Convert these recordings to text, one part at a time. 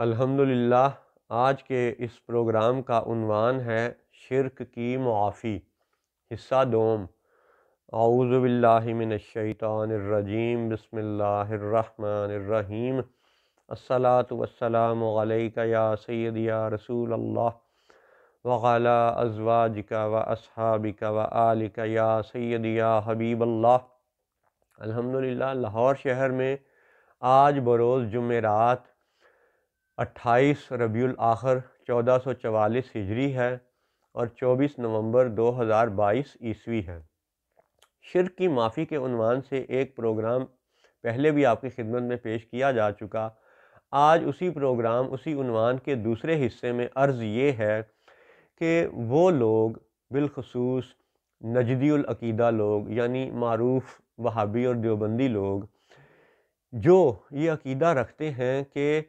الحمدللہ آج کے اس پروگرام کا عنوان ہے شرک کی معافی، حصہ دوم۔ اعوذ باللہ من الشیطان الرجیم، بسم اللہ الرحمن الرحیم۔ الصلاۃ والسلام علیک یا سیدی یا رسول اللہ وعلی ازواجک و اصحابک و آلک یا سیدی یا حبیب اللہ۔ الحمدللہ لاہور شہر میں آج بروز جمعرات 28 ربیع الاخر 1444 ہجری ہے اور 24 نومبر 2022 عیسوی ہے۔ شرک کی معافی کے عنوان سے ایک پروگرام پہلے بھی آپ کی خدمت میں پیش کیا جا چکا۔ آج اسی پروگرام اسی عنوان کے دوسرے حصے میں عرض یہ ہے کہ وہ لوگ، بالخصوص نجدی العقیدہ لوگ یعنی معروف وہابی اور دیوبندی لوگ، جو یہ عقیدہ رکھتے ہیں کہ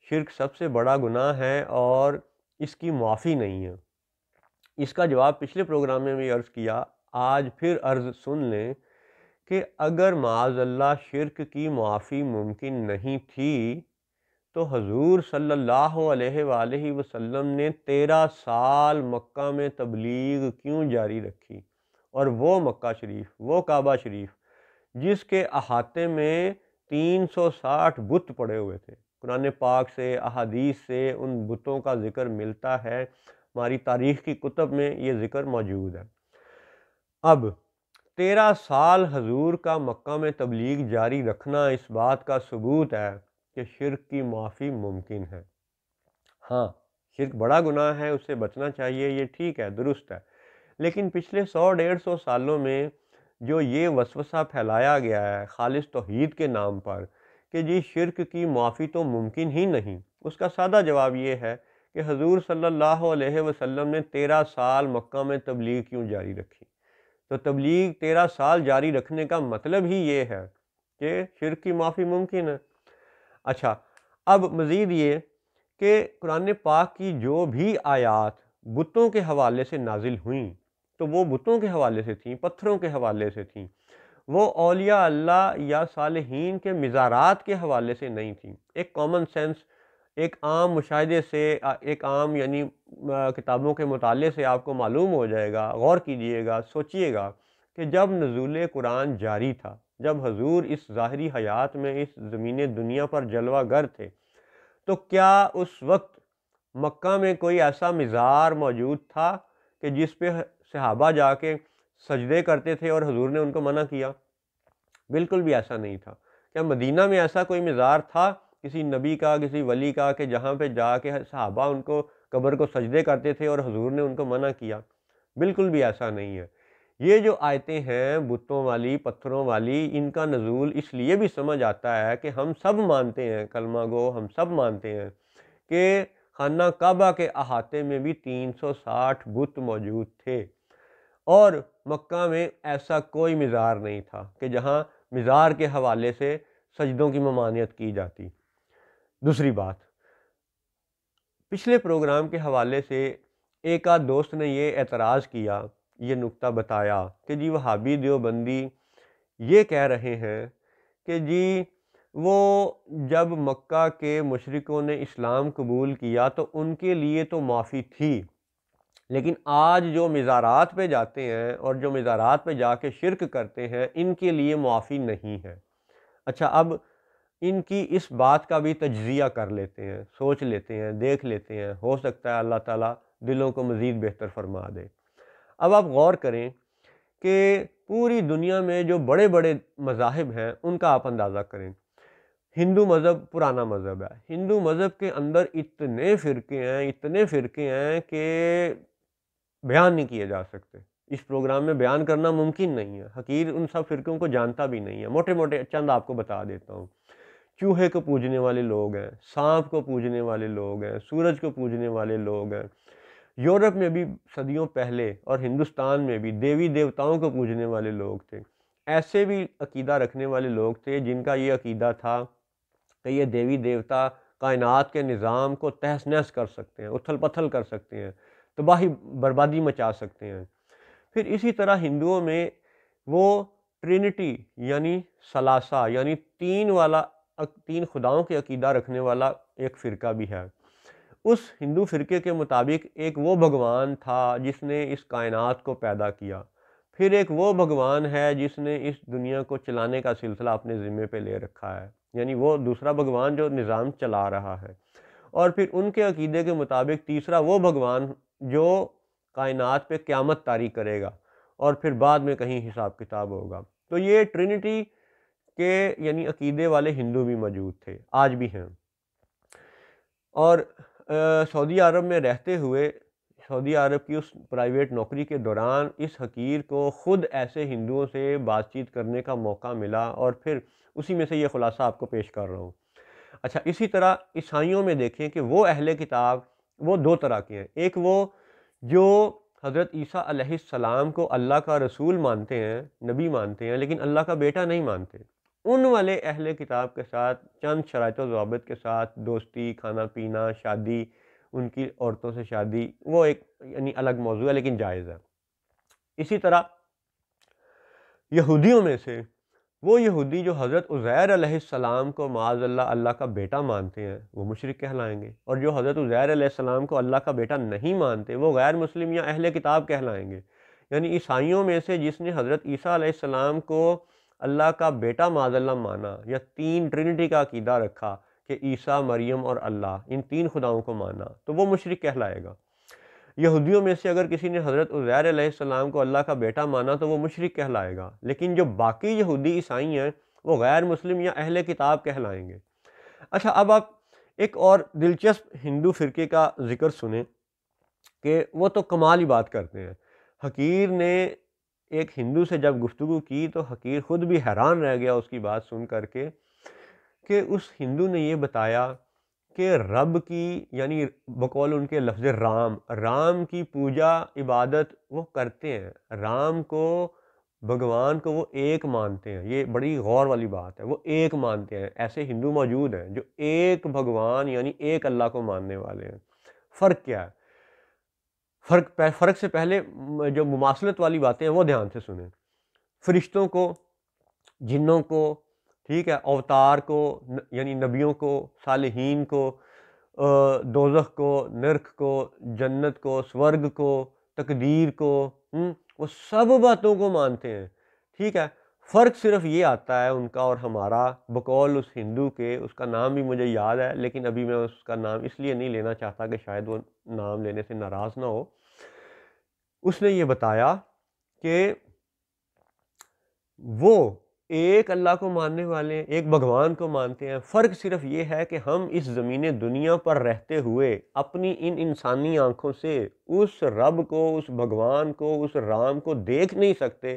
شرک سب سے بڑا گناہ ہے اور اس کی معافی نہیں ہے، اس کا جواب پچھلے پروگرام میں بھی عرض کیا، آج پھر عرض سن لیں کہ اگر معاذ اللہ شرک کی معافی ممکن نہیں تھی تو حضور صلی اللہ علیہ وآلہ وسلم نے 13 سال مکہ میں تبلیغ کیوں جاری رکھی؟ اور وہ مکہ شریف، وہ کعبہ شریف جس کے احاطے میں 360 بت پڑے ہوئے تھے، قرآن پاک سے احادیث سے ان بتوں کا ذکر ملتا ہے، ہماری تاریخ کی کتب میں یہ ذکر موجود ہے۔ اب 13 سال حضور کا مکہ میں تبلیغ جاری رکھنا اس بات کا ثبوت ہے کہ شرک کی معافی ممکن ہے۔ ہاں، شرک بڑا گناہ ہے، اس سے بچنا چاہیے، یہ ٹھیک ہے، درست ہے، لیکن پچھلے 100-150 سالوں میں جو یہ وسوسہ پھیلایا گیا ہے خالص توحید کے نام پر کہ جی شرک کی معافی تو ممکن ہی نہیں، اس کا سادہ جواب یہ ہے کہ حضور صلی اللہ علیہ وسلم نے 13 سال مکہ میں تبلیغ کیوں جاری رکھی؟ تو تبلیغ 13 سال جاری رکھنے کا مطلب ہی یہ ہے کہ شرک کی معافی ممکن ہے۔ اچھا، اب مزید یہ کہ قرآن پاک کی جو بھی آیات بتوں کے حوالے سے نازل ہوئیں تو وہ بتوں کے حوالے سے تھیں، پتھروں کے حوالے سے تھیں، وہ اولیاء اللہ یا صالحین کے مزارات کے حوالے سے نہیں تھیں۔ ایک کامن سینس، ایک عام مشاہدے سے، ایک عام یعنی کتابوں کے مطالعے سے آپ کو معلوم ہو جائے گا، غور کیجئے گا، سوچئے گا کہ جب نزول قرآن جاری تھا، جب حضور اس ظاہری حیات میں اس زمین دنیا پر جلوہ گر تھے، تو کیا اس وقت مکہ میں کوئی ایسا مزار موجود تھا کہ جس پہ صحابہ جا کے سجدے کرتے تھے اور حضور نے ان کو منع کیا؟ بالکل بھی ایسا نہیں تھا۔ کیا مدینہ میں ایسا کوئی مزار تھا کسی نبی کا، کسی ولی کا، کہ جہاں پہ جا کے صحابہ ان کو قبر کو سجدے کرتے تھے اور حضور نے ان کو منع کیا؟ بالکل بھی ایسا نہیں ہے۔ یہ جو آیتیں ہیں بتوں والی، پتھروں والی، ان کا نزول اس لیے بھی سمجھ آتا ہے کہ ہم سب مانتے ہیں، کلمہ گو ہم سب مانتے ہیں کہ خانہ کعبہ کے احاطے میں بھی 360 بت موجود تھے، اور مکہ میں ایسا کوئی مزار نہیں تھا کہ جہاں مزار کے حوالے سے سجدوں کی ممانعت کی جاتی۔ دوسری بات، پچھلے پروگرام کے حوالے سے ایک آدھ دوست نے یہ اعتراض کیا، یہ نکتہ بتایا کہ جی وہابی دیوبندی یہ کہہ رہے ہیں کہ جی وہ جب مکہ کے مشرکوں نے اسلام قبول کیا تو ان کے لیے تو معافی تھی، لیکن آج جو مزارات پہ جاتے ہیں اور جو مزارات پہ جا کے شرک کرتے ہیں ان کے لیے معافی نہیں ہے۔ اچھا، اب ان کی اس بات کا بھی تجزیہ کر لیتے ہیں، سوچ لیتے ہیں، دیکھ لیتے ہیں، ہو سکتا ہے اللہ تعالیٰ دلوں کو مزید بہتر فرما دے۔ اب آپ غور کریں کہ پوری دنیا میں جو بڑے بڑے مذاہب ہیں ان کا آپ اندازہ کریں۔ ہندو مذہب پرانا مذہب ہے، ہندو مذہب کے اندر اتنے فرقے ہیں کہ بیان نہیں کیے جا سکتے، اس پروگرام میں بیان کرنا ممکن نہیں ہے، حقیر ان سب فرقوں کو جانتا بھی نہیں ہے۔ موٹے موٹے چند آپ کو بتا دیتا ہوں۔ چوہے کو پوجنے والے لوگ ہیں، سانپ کو پوجنے والے لوگ ہیں، سورج کو پوجنے والے لوگ ہیں۔ یورپ میں بھی صدیوں پہلے اور ہندوستان میں بھی دیوی دیوتاؤں کو پوجنے والے لوگ تھے۔ ایسے بھی عقیدہ رکھنے والے لوگ تھے جن کا یہ عقیدہ تھا کہ یہ دیوی دیوتا کائنات کے نظام کو تہس نہس کر سکتے ہیں، اتھل پتھل کر سکتے ہیں، تباہی بربادی مچا سکتے ہیں۔ پھر اسی طرح ہندوؤں میں وہ ٹرینٹی یعنی ثلاثہ یعنی تین خداؤں کے عقیدہ رکھنے والا ایک فرقہ بھی ہے۔ اس ہندو فرقے کے مطابق ایک وہ بھگوان تھا جس نے اس کائنات کو پیدا کیا، پھر ایک وہ بھگوان ہے جس نے اس دنیا کو چلانے کا سلسلہ اپنے ذمے پہ لے رکھا ہے، یعنی وہ دوسرا بھگوان جو نظام چلا رہا ہے، اور پھر ان کے عقیدے کے مطابق تیسرا وہ بھگوان جو کائنات پہ قیامت طاری کرے گا اور پھر بعد میں کہیں حساب کتاب ہوگا۔ تو یہ ٹرینٹی کے یعنی عقیدے والے ہندو بھی موجود تھے، آج بھی ہیں۔ اور سعودی عرب میں رہتے ہوئے، سعودی عرب کی اس پرائیویٹ نوکری کے دوران اس حقیر کو خود ایسے ہندوؤں سے بات چیت کرنے کا موقع ملا، اور پھر اسی میں سے یہ خلاصہ آپ کو پیش کر رہا ہوں۔ اچھا، اسی طرح عیسائیوں میں دیکھیں کہ وہ اہل کتاب وہ دو طرح کے ہیں، ایک وہ جو حضرت عیسیٰ علیہ السلام کو اللہ کا رسول مانتے ہیں، نبی مانتے ہیں، لیکن اللہ کا بیٹا نہیں مانتے۔ ان والے اہل کتاب کے ساتھ چند شرائط و ضوابط کے ساتھ دوستی، کھانا پینا، شادی، ان کی عورتوں سے شادی، وہ ایک یعنی الگ موضوع ہے لیکن جائز ہے۔ اسی طرح یہودیوں میں سے وہ یہودی جو حضرت عزیر علیہ السلام کو معاذ اللہ اللہ کا بیٹا مانتے ہیں، وہ مشرک کہلائیں گے، اور جو حضرت عزیر علیہ السلام کو اللہ کا بیٹا نہیں مانتے وہ غیر مسلم یا اہل کتاب کہلائیں گے۔ یعنی عیسائیوں میں سے جس نے حضرت عیسیٰ علیہ السلام کو اللہ کا بیٹا معاذ اللہ مانا، یا تین ٹرینٹی کا عقیدہ رکھا کہ عیسیٰ، مریم اور اللہ، ان تین خداؤں کو مانا، تو وہ مشرک کہلائے گا۔ یہودیوں میں سے اگر کسی نے حضرت عزیر علیہ السلام کو اللہ کا بیٹا مانا تو وہ مشرک کہلائے گا، لیکن جو باقی یہودی عیسائی ہیں وہ غیر مسلم یا اہل کتاب کہلائیں گے۔ اچھا، اب آپ ایک اور دلچسپ ہندو فرقے کا ذکر سنیں کہ وہ تو کمال ہی بات کرتے ہیں۔ حقیر نے ایک ہندو سے جب گفتگو کی تو حقیر خود بھی حیران رہ گیا اس کی بات سن کر کے، کہ اس ہندو نے یہ بتایا کہ رب کی یعنی بقول ان کے لفظ رام کی پوجا عبادت وہ کرتے ہیں، رام کو بھگوان کو وہ ایک مانتے ہیں۔ یہ بڑی غور والی بات ہے، وہ ایک مانتے ہیں۔ ایسے ہندو موجود ہیں جو ایک بھگوان یعنی ایک اللہ کو ماننے والے ہیں۔ فرق کیا ہے؟ فرق سے پہلے جو مماثلت والی باتیں ہیں وہ دھیان سے سنیں۔ فرشتوں کو، جنوں کو، ٹھیک ہے، اوتار کو یعنی نبیوں کو، صالحین کو، دوزخ کو، نرک کو، جنت کو، سورگ کو، تقدیر کو، وہ سب باتوں کو مانتے ہیں، ٹھیک ہے۔ فرق صرف یہ آتا ہے ان کا اور ہمارا، بقول اس ہندو کے، اس کا نام بھی مجھے یاد ہے لیکن ابھی میں اس کا نام اس لیے نہیں لینا چاہتا کہ شاید وہ نام لینے سے ناراض نہ ہو۔ اس نے یہ بتایا کہ وہ ایک اللہ کو ماننے والے ہیں، ایک بھگوان کو مانتے ہیں۔ فرق صرف یہ ہے کہ ہم اس زمین دنیا پر رہتے ہوئے اپنی ان انسانی آنکھوں سے اس رب کو، اس بھگوان کو، اس رام کو دیکھ نہیں سکتے،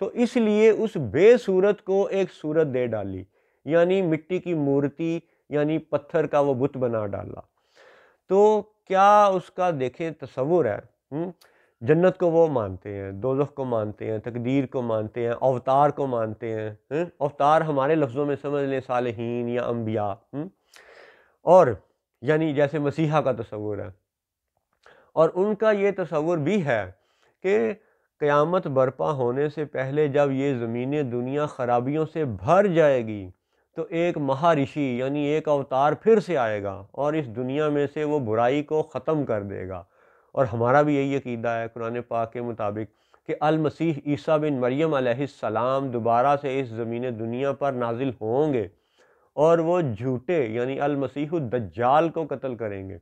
تو اس لیے اس بے صورت کو ایک صورت دے ڈالی، یعنی مٹی کی مورتی یعنی پتھر کا وہ بت بنا ڈالا۔ تو کیا اس کا دیکھیں تصور ہے۔ جنت کو وہ مانتے ہیں، دوزخ کو مانتے ہیں، تقدیر کو مانتے ہیں، اوتار کو مانتے ہیں۔ اوتار ہمارے لفظوں میں سمجھ لیں صالحین یا انبیاء، اور یعنی جیسے مسیحا کا تصور ہے۔ اور ان کا یہ تصور بھی ہے کہ قیامت برپا ہونے سے پہلے جب یہ زمین دنیا خرابیوں سے بھر جائے گی تو ایک مہارشی یعنی ایک اوتار پھر سے آئے گا اور اس دنیا میں سے وہ برائی کو ختم کر دے گا۔ اور ہمارا بھی یہی عقیدہ ہے قرآن پاک کے مطابق کہ المسیح عیسیٰ بن مریم علیہ السلام دوبارہ سے اس زمین دنیا پر نازل ہوں گے، اور وہ جھوٹے یعنی المسیح الدجال کو قتل کریں گے،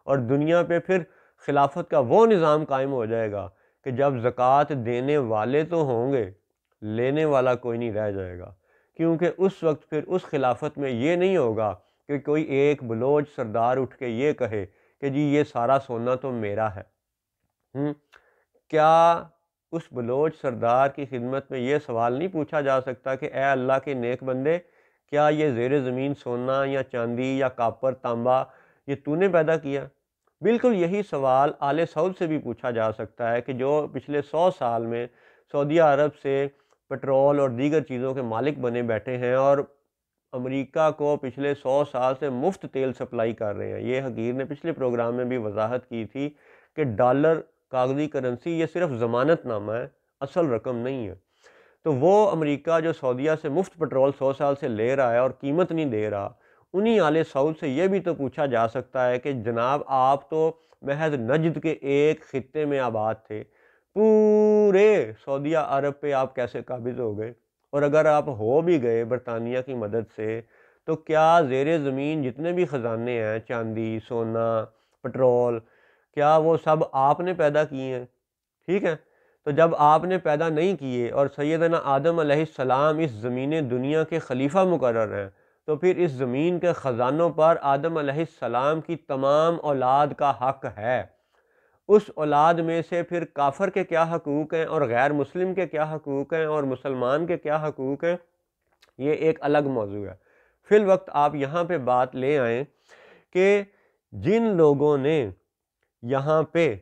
اور دنیا پہ پھر خلافت کا وہ نظام قائم ہو جائے گا کہ جب زکوٰۃ دینے والے تو ہوں گے، لینے والا کوئی نہیں رہ جائے گا، کیونکہ اس وقت پھر اس خلافت میں یہ نہیں ہوگا کہ کوئی ایک بلوچ سردار اٹھ کے یہ کہے کہ جی یہ سارا سونا تو میرا ہے۔ کیا اس بلوچ سردار کی خدمت میں یہ سوال نہیں پوچھا جا سکتا کہ اے اللہ کے نیک بندے، کیا یہ زیر زمین سونا یا چاندی یا کاپر تانبا یہ تو نے پیدا کیا؟ بالکل یہی سوال آل سعود سے بھی پوچھا جا سکتا ہے کہ جو پچھلے 100 سال میں سعودی عرب سے پٹرول اور دیگر چیزوں کے مالک بنے بیٹھے ہیں اور امریکہ کو پچھلے 100 سال سے مفت تیل سپلائی کر رہے ہیں۔ یہ حقیر نے پچھلے پروگرام میں بھی وضاحت کی تھی کہ ڈالر کاغذی کرنسی یہ صرف ضمانت نامہ ہے، اصل رقم نہیں ہے۔ تو وہ امریکہ جو سعودیہ سے مفت پٹرول 100 سال سے لے رہا ہے اور قیمت نہیں دے رہا، انہی آل سعود سے یہ بھی تو پوچھا جا سکتا ہے کہ جناب آپ تو محض نجد کے ایک خطے میں آباد تھے، پورے سعودیہ عرب پہ آپ کیسے قابض ہو گئے؟ اور اگر آپ ہو بھی گئے برطانیہ کی مدد سے، تو کیا زیر زمین جتنے بھی خزانے ہیں، چاندی، سونا، پٹرول، کیا وہ سب آپ نے پیدا کیے ہیں؟ ٹھیک ہے، تو جب آپ نے پیدا نہیں کیے اور سیدنا آدم علیہ السلام اس زمین دنیا کے خلیفہ مقرر ہیں، تو پھر اس زمین کے خزانوں پر آدم علیہ السلام کی تمام اولاد کا حق ہے۔ اس اولاد میں سے پھر کافر کے کیا حقوق ہیں اور غیر مسلم کے کیا حقوق ہیں اور مسلمان کے کیا حقوق ہیں، یہ ایک الگ موضوع ہے۔ فی الوقت آپ یہاں پہ بات لے آئیں کہ جن لوگوں نے یہاں پہ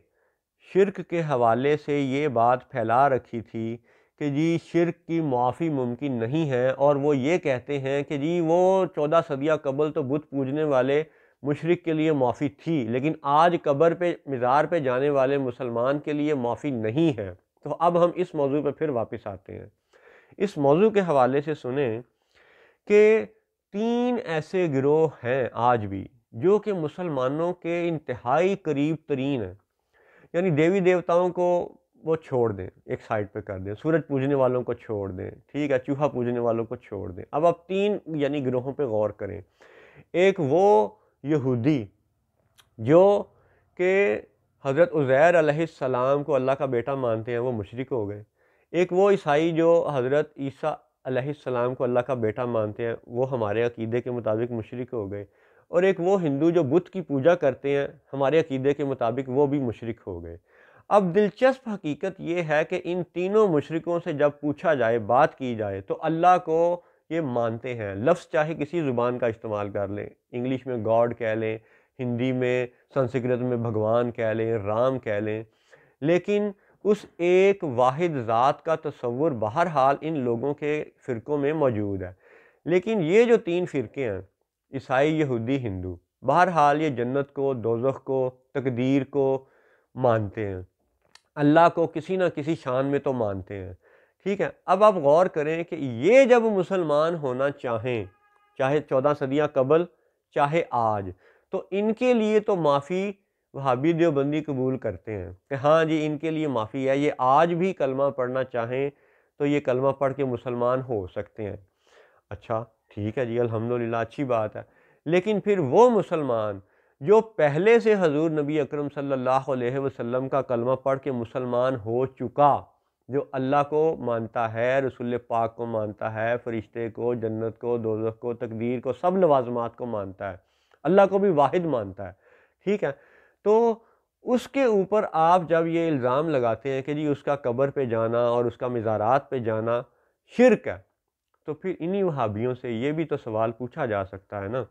شرک کے حوالے سے یہ بات پھیلا رکھی تھی کہ جی شرک کی معافی ممکن نہیں ہے، اور وہ یہ کہتے ہیں کہ جی وہ 14 صدیہ قبل تو بت پوجنے والے مشرک کے لیے معافی تھی، لیکن آج قبر پہ مزار پہ جانے والے مسلمان کے لیے معافی نہیں ہے۔ تو اب ہم اس موضوع پہ پھر واپس آتے ہیں۔ اس موضوع کے حوالے سے سنیں کہ 3 ایسے گروہ ہیں آج بھی جو کہ مسلمانوں کے انتہائی قریب ترین ہیں، یعنی دیوی دیوتاؤں کو وہ چھوڑ دیں، ایک سائڈ پہ کر دیں، سورج پوجنے والوں کو چھوڑ دیں، ٹھیک ہے، چوہا پوجنے والوں کو چھوڑ دیں۔ اب آپ 3 یعنی گروہوں پہ غور کریں۔ ایک وہ یہودی جو کہ حضرت عزیر علیہ السلام کو اللہ کا بیٹا مانتے ہیں، وہ مشرک ہو گئے۔ ایک وہ عیسائی جو حضرت عیسیٰ علیہ السلام کو اللہ کا بیٹا مانتے ہیں، وہ ہمارے عقیدے کے مطابق مشرک ہو گئے۔ اور ایک وہ ہندو جو بت کی پوجا کرتے ہیں، ہمارے عقیدے کے مطابق وہ بھی مشرک ہو گئے۔ اب دلچسپ حقیقت یہ ہے کہ ان تینوں مشرکوں سے جب پوچھا جائے، بات کی جائے، تو اللہ کو یہ مانتے ہیں۔ لفظ چاہے کسی زبان کا استعمال کر لیں، انگلش میں گاڈ کہہ لیں، ہندی میں، سنسکرت میں بھگوان کہہ لیں، رام کہہ لیں، لیکن اس ایک واحد ذات کا تصور بہرحال ان لوگوں کے فرقوں میں موجود ہے۔ لیکن یہ جو 3 فرقے ہیں، عیسائی، یہودی، ہندو، بہرحال یہ جنت کو، دوزخ کو، تقدیر کو مانتے ہیں، اللہ کو کسی نہ کسی شان میں تو مانتے ہیں، ٹھیک ہے۔ اب آپ غور کریں کہ یہ جب مسلمان ہونا چاہیں، چاہے 14 صدیاں قبل، چاہے آج، تو ان کے لیے تو معافی وہابی دیوبندی قبول کرتے ہیں کہ ہاں جی ان کے لیے معافی ہے، یہ آج بھی کلمہ پڑھنا چاہیں تو یہ کلمہ پڑھ کے مسلمان ہو سکتے ہیں۔ اچھا ٹھیک ہے جی، الحمدللہ، اچھی بات ہے۔ لیکن پھر وہ مسلمان جو پہلے سے حضور نبی اکرم صلی اللہ علیہ وسلم کا کلمہ پڑھ کے مسلمان ہو چکا، جو اللہ کو مانتا ہے، رسول پاک کو مانتا ہے، فرشتے کو، جنت کو، دوزخ کو، تقدیر کو، سب لوازمات کو مانتا ہے، اللہ کو بھی واحد مانتا ہے، ٹھیک ہے، تو اس کے اوپر آپ جب یہ الزام لگاتے ہیں کہ جی اس کا قبر پہ جانا اور اس کا مزارات پہ جانا شرک ہے، تو پھر انہی وہابیوں سے یہ بھی تو سوال پوچھا جا سکتا ہے نا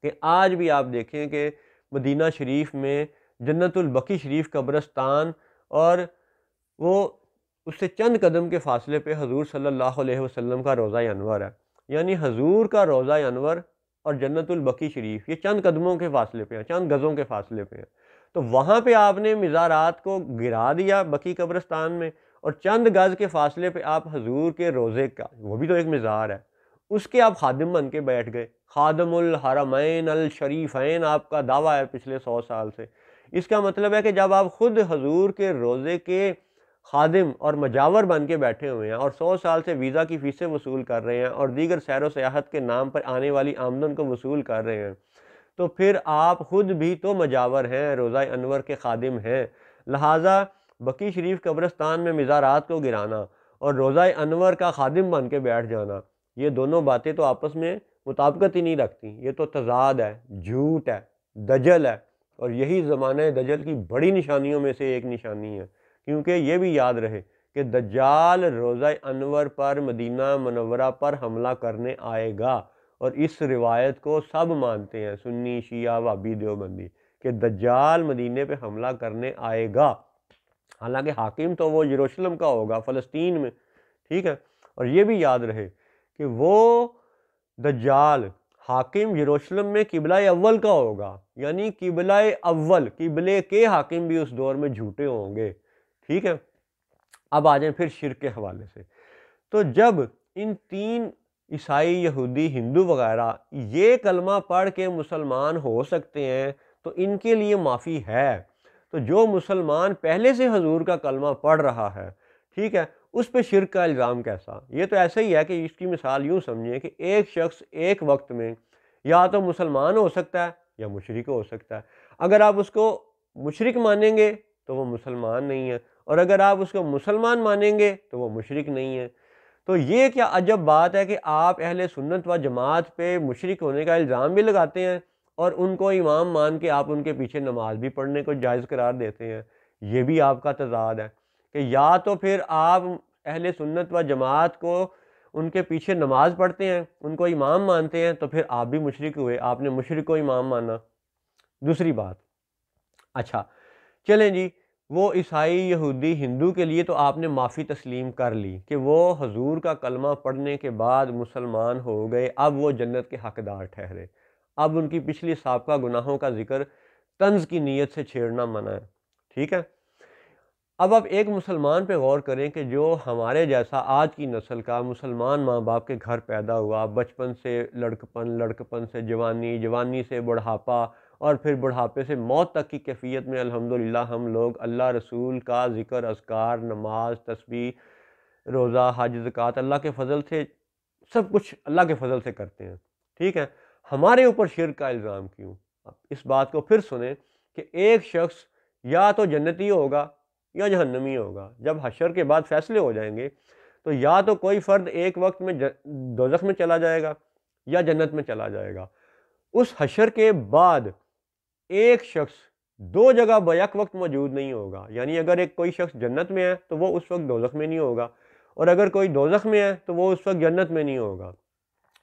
کہ آج بھی آپ دیکھیں کہ مدینہ شریف میں جنت البقیع شریف قبرستان، اور وہ اس سے چند قدم کے فاصلے پہ حضور صلی اللہ علیہ وسلم کا روضہ انور ہے، یعنی حضور کا روضہ انور اور جنت البقیع شریف یہ چند قدموں کے فاصلے پہ ہیں، چند گزوں کے فاصلے پہ ہیں، تو وہاں پہ آپ نے مزارات کو گرا دیا بقیع قبرستان میں، اور چند گز کے فاصلے پہ آپ حضور کے روضے کا، وہ بھی تو ایک مزار ہے، اس کے آپ خادم بن کے بیٹھ گئے، خادم الحرمین الشریفین آپ کا دعویٰ ہے پچھلے 100 سال سے۔ اس کا مطلب ہے کہ جب آپ خود حضور کے روضے کے خادم اور مجاور بن کے بیٹھے ہوئے ہیں اور 100 سال سے ویزا کی فیسیں وصول کر رہے ہیں اور دیگر سیر و سیاحت کے نام پر آنے والی آمدن کو وصول کر رہے ہیں، تو پھر آپ خود بھی تو مجاور ہیں، روضہ انور کے خادم ہیں، لہٰذا بقیع شریف قبرستان میں مزارات کو گرانا اور روضہ انور کا خادم بن کے بیٹھ جانا، یہ دونوں باتیں تو آپس میں مطابقت ہی نہیں رکھتی، یہ تو تضاد ہے، جھوٹ ہے، دجل ہے، اور یہی زمانہ دجل کی بڑی نشانیوں میں سے ایک نشانی ہے، کیونکہ یہ بھی یاد رہے کہ دجال روضہ انور پر، مدینہ منورہ پر حملہ کرنے آئے گا، اور اس روایت کو سب مانتے ہیں، سنی، شیعہ، وہابی، دیوبندی، کہ دجال مدینے پہ حملہ کرنے آئے گا، حالانکہ حاکم تو وہ یروشلم کا ہوگا، فلسطین میں، ٹھیک ہے، اور یہ بھی یاد رہے کہ وہ دجال حاکم یروشلم میں قبلہ اول کا ہوگا، یعنی قبلہ اول، قبلے کے حاکم بھی اس دور میں جھوٹے ہوں گے، ٹھیک ہے۔ اب آ جائیں پھر شرک کے حوالے سے، تو جب ان 3 عیسائی، یہودی، ہندو وغیرہ یہ کلمہ پڑھ کے مسلمان ہو سکتے ہیں تو ان کے لیے معافی ہے۔ تو جو مسلمان پہلے سے حضور کا کلمہ پڑھ رہا ہے، ٹھیک ہے، اس پہ شرک کا الزام کیسا؟ یہ تو ایسا ہی ہے کہ اس کی مثال یوں سمجھیں کہ ایک شخص ایک وقت میں یا تو مسلمان ہو سکتا ہے یا مشرک ہو سکتا ہے۔ اگر آپ اس کو مشرک مانیں گے تو وہ مسلمان نہیں ہے، اور اگر آپ اس کو مسلمان مانیں گے تو وہ مشرک نہیں ہے۔ تو یہ کیا عجب بات ہے کہ آپ اہل سنت و جماعت پہ مشرک ہونے کا الزام بھی لگاتے ہیں اور ان کو امام مان کے آپ ان کے پیچھے نماز بھی پڑھنے کو جائز قرار دیتے ہیں۔ یہ بھی آپ کا تضاد ہے کہ یا تو پھر آپ اہل سنت و جماعت کو ان کے پیچھے نماز پڑھتے ہیں، ان کو امام مانتے ہیں، تو پھر آپ بھی مشرک ہوئے، آپ نے مشرک کو امام مانا۔ دوسری بات، اچھا چلیں جی، وہ عیسائی، یہودی، ہندو کے لیے تو آپ نے معافی تسلیم کر لی کہ وہ حضور کا کلمہ پڑھنے کے بعد مسلمان ہو گئے، اب وہ جنت کے حقدار ٹھہرے، اب ان کی پچھلی سابقہ گناہوں کا ذکر طنز کی نیت سے چھیڑنا منع ہے، ٹھیک ہے۔ اب آپ ایک مسلمان پہ غور کریں کہ جو ہمارے جیسا آج کی نسل کا مسلمان ماں باپ کے گھر پیدا ہوا، بچپن سے لڑکپن، لڑکپن سے جوانی، جوانی سے بڑھاپا، اور پھر بڑھاپے سے موت تک کی کیفیت میں الحمدللہ ہم لوگ اللہ رسول کا ذکر، اذکار، نماز، تسبیح، روزہ، حج، زکوٰۃ اللہ کے فضل سے سب کچھ اللہ کے فضل سے کرتے ہیں، ٹھیک ہے۔ ہمارے اوپر شرک کا الزام کیوں؟ اب اس بات کو پھر سنیں کہ ایک شخص یا تو جنتی ہوگا یا جہنمی ہوگا۔ جب حشر کے بعد فیصلے ہو جائیں گے تو یا تو کوئی فرد ایک وقت میں دوزخ میں چلا جائے گا یا جنت میں چلا جائے گا۔ اس حشر کے بعد ایک شخص دو جگہ بیک وقت موجود نہیں ہوگا، یعنی اگر کوئی شخص جنت میں ہے تو وہ اس وقت دوزخ میں نہیں ہوگا، اور اگر کوئی دوزخ میں ہے تو وہ اس وقت جنت میں نہیں ہوگا۔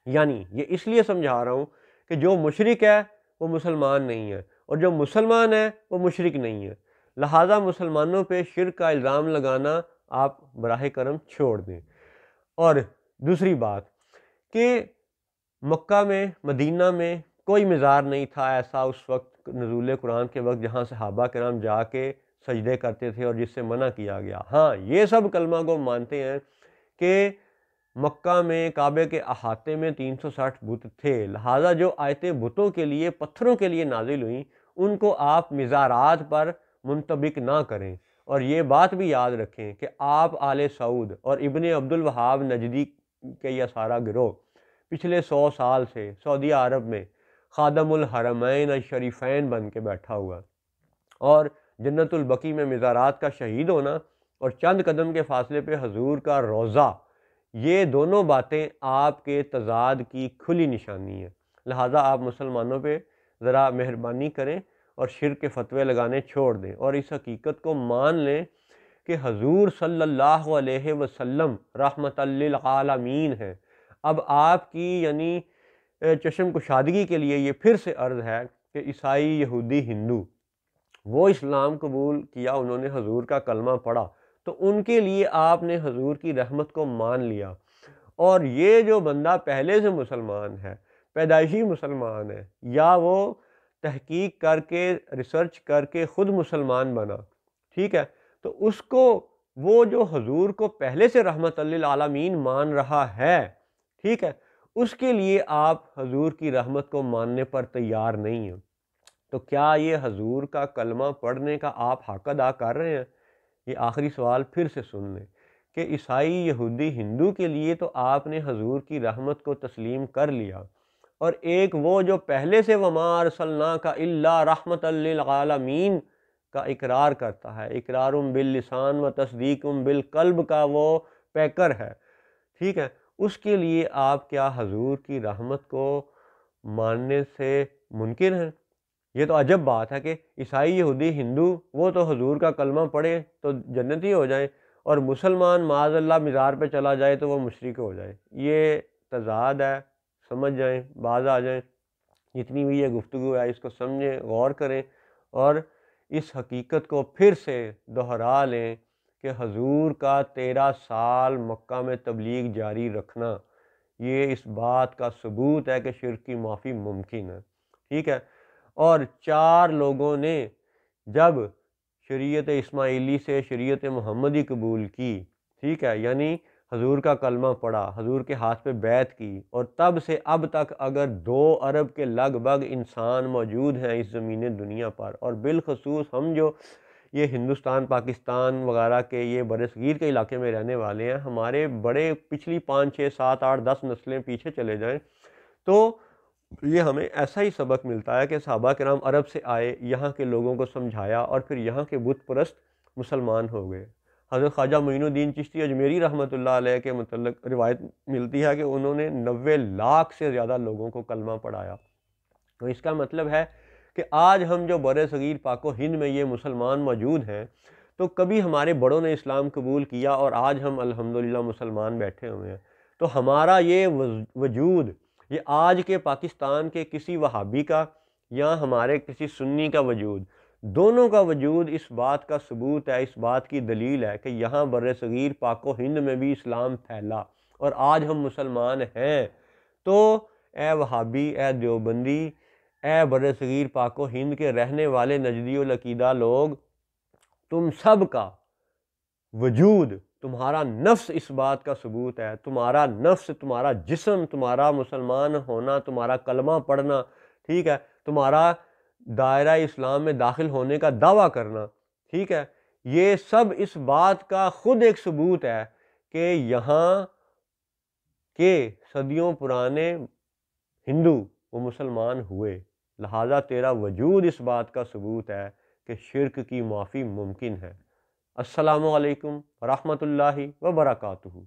یعنی یہ اس لیے سمجھا رہا ہوں کہ جو مشرک ہے وہ مسلمان نہیں ہے، اور جو مسلمان ہے وہ مشرک نہیں ہے، لہٰذا مسلمانوں پہ شرک کا الزام لگانا آپ براہ کرم چھوڑ دیں۔ اور دوسری بات کہ مکہ میں، مدینہ میں کوئی مزار نہیں تھا ایسا اس وقت نزول قرآن کے وقت جہاں صحابہ کرام جا کے سجدے کرتے تھے اور جس سے منع کیا گیا۔ ہاں، یہ سب کلمہ کو مانتے ہیں کہ مکہ میں کعبے کے احاطے میں 360 بت تھے، لہٰذا جو آیتیں بتوں کے لیے، پتھروں کے لیے نازل ہوئیں ان کو آپ مزارات پر منطبق نہ کریں۔ اور یہ بات بھی یاد رکھیں کہ آپ آل سعود اور ابن عبد الوہاب نجدی کے یہ سارا گروہ پچھلے 100 سال سے سعودی عرب میں خادم الحرمین الشریفین بن کے بیٹھا ہوا، اور جنت البقیع میں مزارات کا شہید ہونا اور چند قدم کے فاصلے پہ حضور کا روضہ، یہ دونوں باتیں آپ کے تضاد کی کھلی نشانی ہے۔ لہٰذا آپ مسلمانوں پہ ذرا مہربانی کریں اور شرک کے فتوے لگانے چھوڑ دیں، اور اس حقیقت کو مان لیں کہ حضور صلی اللہ علیہ وسلم رحمت للعالمین ہے۔ اب آپ کی یعنی چشم کشادگی کے لیے یہ پھر سے عرض ہے کہ عیسائی، یہودی، ہندو وہ اسلام قبول کیا، انہوں نے حضور کا کلمہ پڑھا، تو ان کے لیے آپ نے حضور کی رحمت کو مان لیا، اور یہ جو بندہ پہلے سے مسلمان ہے، پیدائشی مسلمان ہے، یا وہ تحقیق کر کے، ریسرچ کر کے خود مسلمان بنا، ٹھیک ہے، تو اس کو وہ جو حضور کو پہلے سے رحمت للعالمین مان رہا ہے، ٹھیک ہے، اس کے لیے آپ حضور کی رحمت کو ماننے پر تیار نہیں ہیں، تو کیا یہ حضور کا کلمہ پڑھنے کا آپ حق ادا کر رہے ہیں؟ یہ آخری سوال پھر سے سن لیں کہ عیسائی، یہودی، ہندو کے لیے تو آپ نے حضور کی رحمت کو تسلیم کر لیا، اور ایک وہ جو پہلے سے وما ارسلناک الا رحمت للعالمین کا اقرار کرتا ہے، اقرار باللسان و تصدیق بالقلب کا وہ پیکر ہے، ٹھیک ہے، اس کے لیے آپ کیا حضور کی رحمت کو ماننے سے منکر ہیں؟ یہ تو عجب بات ہے کہ عیسائی، یہودی، ہندو وہ تو حضور کا کلمہ پڑھے تو جنتی ہو جائیں، اور مسلمان معاذ اللہ مزار پہ چلا جائے تو وہ مشرک ہو جائے۔ یہ تضاد ہے، سمجھ جائیں، باز آ جائیں، جتنی بھی یہ گفتگو ہے اس کو سمجھیں، غور کریں، اور اس حقیقت کو پھر سے دہرا لیں کہ حضور کا 13 سال مکہ میں تبلیغ جاری رکھنا یہ اس بات کا ثبوت ہے کہ شرک کی معافی ممکن ہے، ٹھیک ہے۔ اور 4 لوگوں نے جب شریعت اسماعیلی سے شریعت محمدی قبول کی، ٹھیک ہے، یعنی حضور کا کلمہ پڑھا، حضور کے ہاتھ پہ بیعت کی، اور تب سے اب تک اگر 2 ارب کے لگ بھگ انسان موجود ہیں اس زمین دنیا پر، اور بالخصوص ہم جو یہ ہندوستان، پاکستان وغیرہ کے یہ بر صغیر کے علاقے میں رہنے والے ہیں، ہمارے بڑے پچھلی 5 6 7 8 10 نسلیں پیچھے چلے جائیں تو یہ ہمیں ایسا ہی سبق ملتا ہے کہ صحابہ کرام عرب سے آئے، یہاں کے لوگوں کو سمجھایا، اور پھر یہاں کے بت پرست مسلمان ہو گئے۔ حضرت خواجہ معین الدین چشتی اجمیری رحمۃ اللہ علیہ کے متعلق روایت ملتی ہے کہ انہوں نے 90 لاکھ سے زیادہ لوگوں کو کلمہ پڑھایا۔ تو اس کا مطلب ہے کہ آج ہم جو بر صغیر پاک و ہند میں یہ مسلمان موجود ہیں، تو کبھی ہمارے بڑوں نے اسلام قبول کیا اور آج ہم الحمدللہ مسلمان بیٹھے ہوئے ہیں۔ تو ہمارا یہ وجود، یہ آج کے پاکستان کے کسی وہابی کا یا ہمارے کسی سنی کا وجود، دونوں کا وجود اس بات کا ثبوت ہے، اس بات کی دلیل ہے کہ یہاں بر صغیر پاک و ہند میں بھی اسلام پھیلا اور آج ہم مسلمان ہیں۔ تو اے وہابی، اے دیوبندی، اے بر صغیر پاک و ہند کے رہنے والے نجدی العقیدہ لوگ، تم سب کا وجود، تمہارا نفس اس بات کا ثبوت ہے، تمہارا نفس، تمہارا جسم، تمہارا مسلمان ہونا، تمہارا کلمہ پڑھنا، ٹھیک ہے، تمہارا دائرہ اسلام میں داخل ہونے کا دعویٰ کرنا، ٹھیک ہے، یہ سب اس بات کا خود ایک ثبوت ہے کہ یہاں کے صدیوں پرانے ہندو وہ مسلمان ہوئے، لہٰذا تیرا وجود اس بات کا ثبوت ہے کہ شرک کی معافی ممکن ہے۔ السلام علیکم ورحمۃ اللہ وبرکاتہ۔